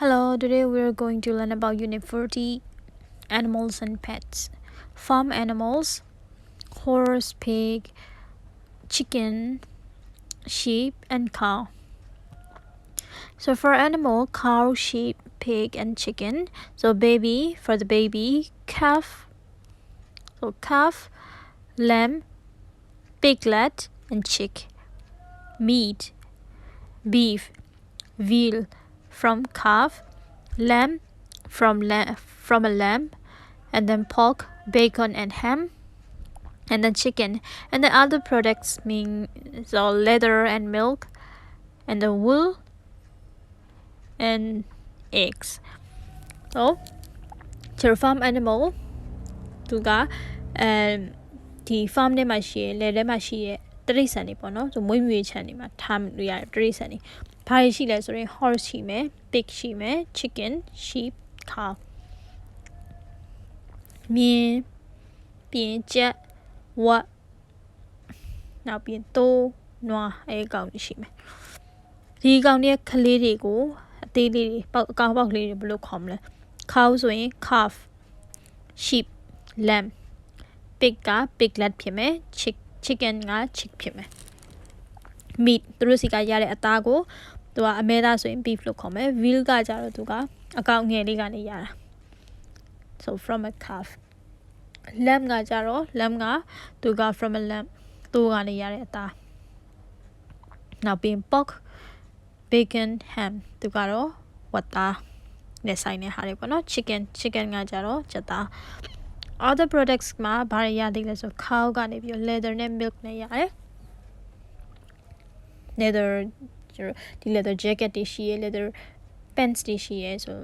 Hello, today we're going to learn about Unit 40 Animals and Pets. Farm animals: horse, pig, chicken, sheep, and cow. So for animal, cow, sheep, pig, and chicken. So baby, for the baby, calf, lamb, piglet, and chick. Meat: beef, veal from calf, lamb from a lamb, and then pork, bacon, and ham, and then chicken. And the other products mean so leather and milk, and the wool and eggs. So to farm animal သူကဒီ farm ထဲမှာရှိရလေထဲမှာရှိရတရိษံတွေပေါ့နော်ဆိုမွေးမြူရေးခြံတွေမှာထားလို့ရတရိษံတွေဘာတွေရှိလဲဆိုရင် horse ရှိမယ် pig ရှိမယ် chicken sheep cow မြင်းပြင်ကြက်ဝက်နောက်ပြင်သိုးနွားအဲကောင်ရှိမယ်ဒီကောင်တွေကကလေးတွေကိုအသေးလေးတွေပေါက်အကောင်ပေါက်လေးတွေဘယ်လိုခေါ်မလဲ cow ဆိုရင် calf sheep lamb pig က piglet ဖြစ်မယ် chicken က chick ဖြစ်မယ် meat သူတို့စီကရတဲ့အသားကိုသူကအမဲသားဆိုရင် beef လို့ခေါ်မယ် veal ကကြတော့သူကအကောင်ငယ်လေးကနေရတာ so from a calf lamb ကကြတော့ lamb ကသူက from a lamb သူကနေရတဲ့အသားနောက်ပြီး pork bacon ham သူကတော့ဝက်သားနဲ့ဆိုင်တဲ့ဟာတွေပေါ့နော် chicken ကကြတော့ကြက်သား other products မှာဘာတွေရသေးလဲဆို cow ကနေပြီး leather နဲ့ milk နဲ့ရတယ် leather ဒီ leather jacket တွေရှိရ leather pants တွေရှိရဆို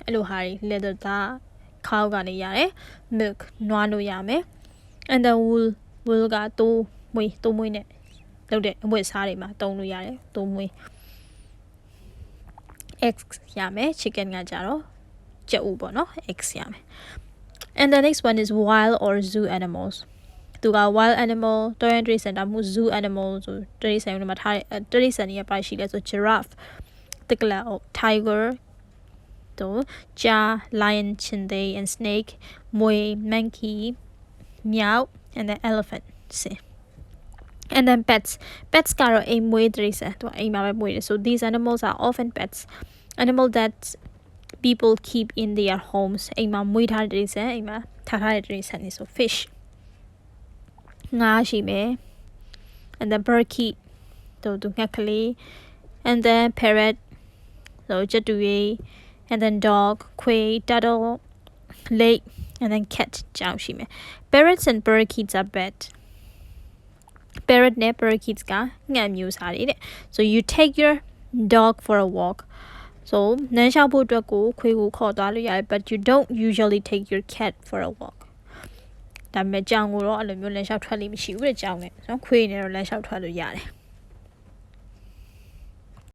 အဲ့လိုဟာတွေ leather သား cow ကနေရတယ် milk နွားလို့ရမယ် and the wool ကသိုးမွေးနဲ့လုပ်တဲ့အဝတ်အစားတွေမှာတုံးလို့ရတယ်သိုးမွေး eggs ရမယ် chicken ကကြတော့ကြက်ဥပေါ့နော် eggs ရမယ် and the next one is wild or zoo animals သူက wild animal တောရိုင်းတိရစ္ဆာန်ဒါမှမဟုတ် zoo animal ဆိုတိရစ္ဆာန်တွေမှာထားတဲ့တိရစ္ဆာန်တွေကပါရှိလဲဆို giraffe တက္ကလာအုပ် tiger တို့ jar lion ချင်သေး and snake မြွေ monkey မျောက် and then elephant ဆင် and then pets ကတော့အိမ်မွေးတိရစ္ဆာန်သူကအိမ်မှာပဲမွေးတယ် so these animals are often pets animal that people keep in their homes အိမ်မှာမွေးထားတဲ့တိရစ္ဆာန်အိမ်မှာထားတဲ့တိရစ္ဆာန်တွေဆို fish ငါးရှိမယ် and then parakeet သူငှက်ကလေး and then parrot ကြက်တူရွေး and then dog ခွေ turtle lake and then cat ကြောင်ရှိမယ် parrots and parakeets are bad parrot နဲ့ parakeets ကငှက်မျိုးစားတွေတဲ့ so you take your dog for a walk so နန်းလျှောက်ဖို့အတွက်ကိုခွေကိုခေါ်သွားလို့ရတယ် but you don't usually take your cat for a walk ဒါပေမဲ့ကြောင်ကိုတော့အဲ့လိုမျိုးလမ်းလျှောက်ထွက်လိမ့်မရှိဘူးတဲ့ကြောင်နဲ့နော်ခွေနဲ့တော့လမ်းလျှောက်ထွက်လို့ရတယ်